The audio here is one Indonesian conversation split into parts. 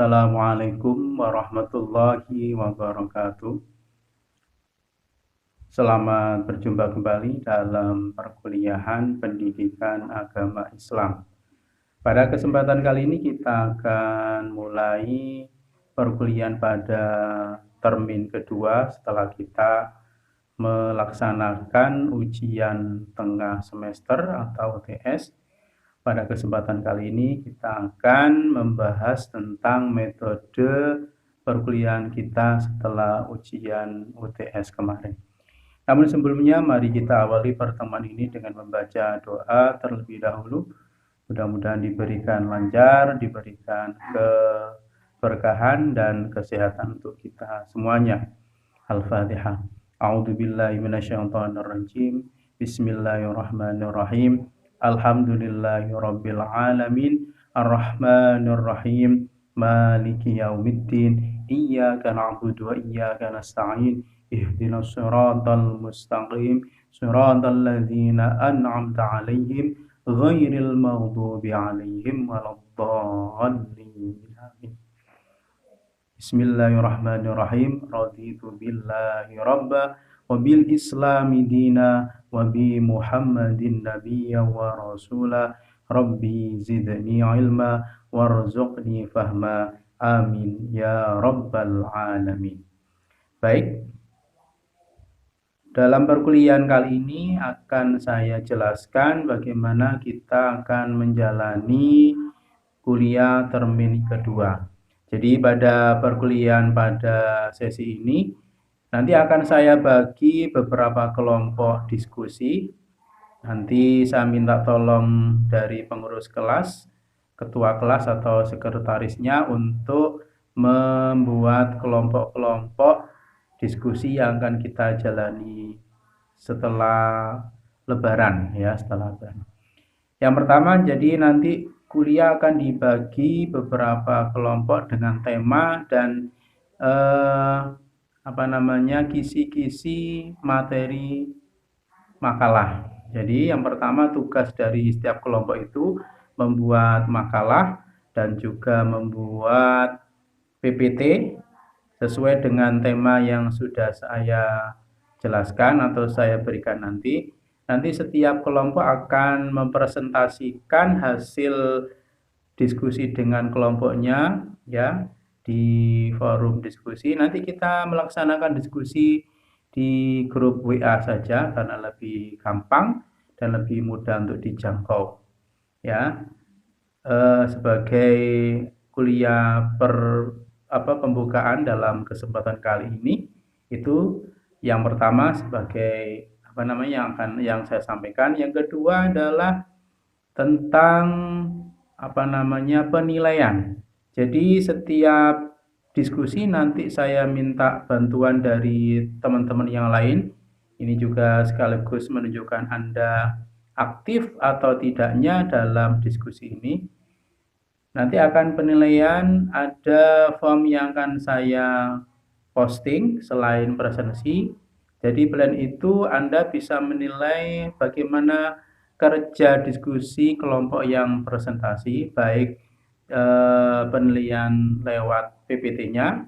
Assalamualaikum warahmatullahi wabarakatuh. Selamat berjumpa kembali dalam perkuliahan pendidikan agama Islam. Pada kesempatan kali ini kita akan mulai perkuliahan pada termin kedua setelah kita melaksanakan ujian tengah semester atau UTS. Pada kesempatan kali ini kita akan membahas tentang metode perkuliahan kita setelah ujian UTS kemarin. Namun sebelumnya mari kita awali pertemuan ini dengan membaca doa terlebih dahulu. Mudah-mudahan diberikan lancar, diberikan keberkahan dan kesehatan untuk kita semuanya. Al-Fatihah. A'udzubillahi minasyaitonirrajim. Bismillahirrahmanirrahim. Alhamdulillahi rabbil alamin. Ar-Rahmanir-Rahim. Maliki yaumiddin. Iyyaka na'budu wa iyyaka nasta'in. Ihdinas siratal mustaqim. Siratal ladzina an'amta 'alaihim ghairil maghdubi 'alaihim waladdallin. Amin. Bismillahirrahmanirrahim. Raditu billahi rabba wa bil islami dina wa bi Muhammadin nabiyya wa rasula. Rabbi zidni ilma warzuqni fahma. Amin ya rabbal alamin. Baik. Dalam perkuliahan kali ini akan saya jelaskan bagaimana kita akan menjalani kuliah termin kedua. Jadi pada perkuliahan pada sesi ini nanti akan saya bagi beberapa kelompok diskusi. Nanti saya minta tolong dari pengurus kelas, ketua kelas atau sekretarisnya untuk membuat kelompok-kelompok diskusi yang akan kita jalani setelah Lebaran ya, setelah Lebaran. Yang pertama, jadi nanti kuliah akan dibagi beberapa kelompok dengan tema dan kisi-kisi materi makalah. Jadi yang pertama tugas dari setiap kelompok itu membuat makalah dan juga membuat PPT sesuai dengan tema yang sudah saya jelaskan atau saya berikan nanti. Nanti setiap kelompok akan mempresentasikan hasil diskusi dengan kelompoknya ya di forum diskusi. Nanti kita melaksanakan diskusi di grup WA saja karena lebih gampang dan lebih mudah untuk dijangkau. Ya. Sebagai kuliah pembukaan dalam kesempatan kali ini itu yang pertama sebagai yang saya sampaikan. Yang kedua adalah tentang penilaian. Jadi setiap diskusi nanti saya minta bantuan dari teman-teman yang lain. Ini juga sekaligus menunjukkan Anda aktif atau tidaknya dalam diskusi ini. Nanti akan penilaian, ada form yang akan saya posting selain presentasi. Jadi plan itu Anda bisa menilai bagaimana kerja diskusi kelompok yang presentasi, baik penilaian lewat PPT-nya,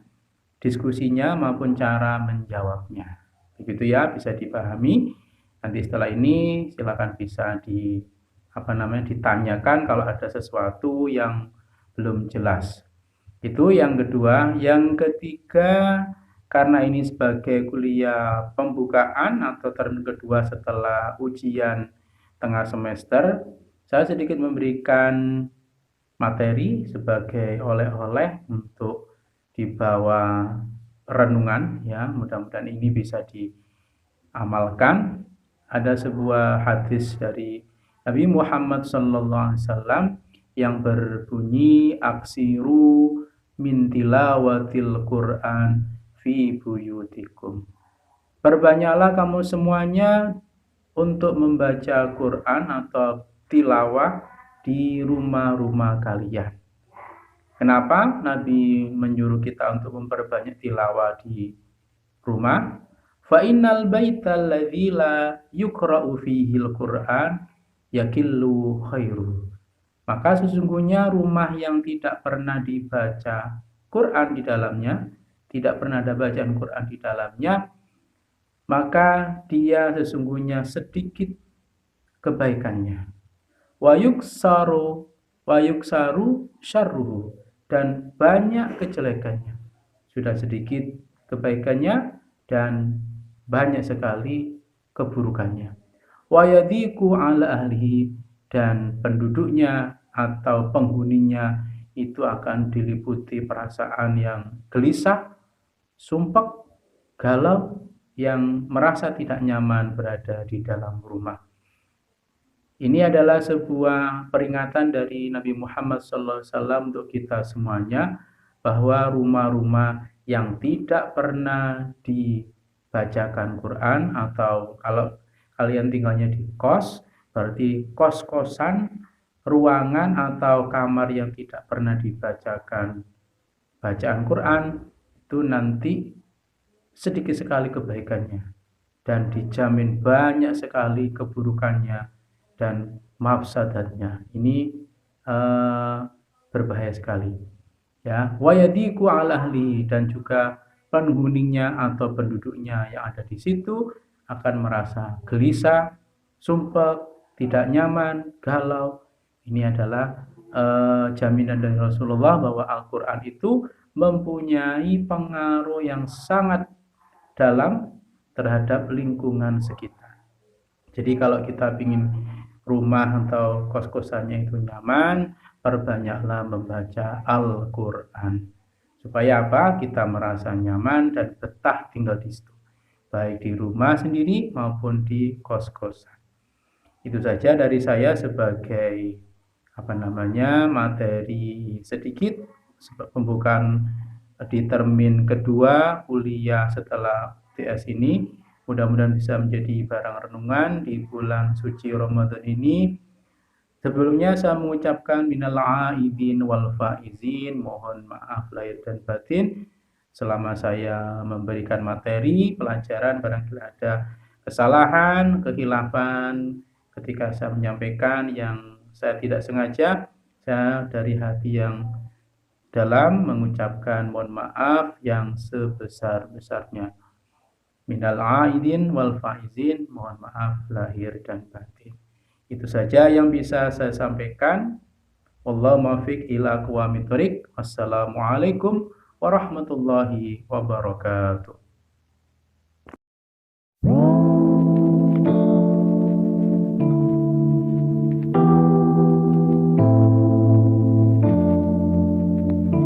diskusinya maupun cara menjawabnya. Begitu ya, bisa dipahami. Nanti setelah ini silakan bisa ditanyakan kalau ada sesuatu yang belum jelas. Itu yang kedua. Yang ketiga, karena ini sebagai kuliah pembukaan atau termin kedua setelah ujian tengah semester, saya sedikit memberikan materi sebagai oleh-oleh untuk dibawa renungan ya. Mudah-mudahan ini bisa diamalkan. Ada sebuah hadis dari Nabi Muhammad SAW yang berbunyi aksiru min tilawatil Qur'an fi buyutikum. Perbanyaklah kamu semuanya untuk membaca Quran atau tilawah di rumah-rumah kalian. Kenapa Nabi menyuruh kita untuk memperbanyak tilawah di rumah? Fa innal baital ladzi la yuqra'u fihi al-Qur'an yakillu khairu. Maka sesungguhnya rumah yang tidak pernah dibaca Quran di dalamnya, tidak pernah ada bacaan Quran di dalamnya, maka dia sesungguhnya sedikit kebaikannya. Wa yuksaru syarruhu, dan banyak kejelekannya. Sudah sedikit kebaikannya dan banyak sekali keburukannya. Wa yadiku ala ahlihi, dan penduduknya atau penghuninya itu akan diliputi perasaan yang gelisah, sumpek, galau, yang merasa tidak nyaman berada di dalam rumah. Ini adalah sebuah peringatan dari Nabi Muhammad SAW untuk kita semuanya, bahwa rumah-rumah yang tidak pernah dibacakan Quran, atau kalau kalian tinggalnya di kos, berarti kos-kosan, ruangan atau kamar yang tidak pernah dibacakan bacaan Quran, itu nanti sedikit sekali kebaikannya dan dijamin banyak sekali keburukannya dan mafsadatnya. Ini berbahaya sekali. Ya, wayadiku ala ahli, dan juga penghuninya atau penduduknya yang ada di situ akan merasa gelisah, sumpek, tidak nyaman, galau. Ini adalah jaminan dari Rasulullah bahwa Al-Quran itu mempunyai pengaruh yang sangat dalam terhadap lingkungan sekitar. Jadi kalau kita ingin rumah atau kos-kosannya itu nyaman, perbanyaklah membaca Al-Quran. Supaya apa? Kita merasa nyaman dan betah tinggal di situ, baik di rumah sendiri maupun di kos-kosan. Itu saja dari saya sebagai materi sedikit pembukaan di termin kedua kuliah setelah TS ini. Mudah-mudahan bisa menjadi barang renungan di bulan suci Ramadan ini. Sebelumnya saya mengucapkan minal aidin wal faizin, mohon maaf lahir dan batin selama saya memberikan materi pelajaran. Barangkali ada kesalahan, kehilafan ketika saya menyampaikan yang saya tidak sengaja, saya dari hati yang dalam mengucapkan mohon maaf yang sebesar-besarnya. Minal aidin wal faizin, mohon maaf lahir dan batin. Itu saja yang bisa saya sampaikan. Wallahu muwaffiq ila aqwamit thoriq. Wassalamualaikum warahmatullahi wabarakatuh.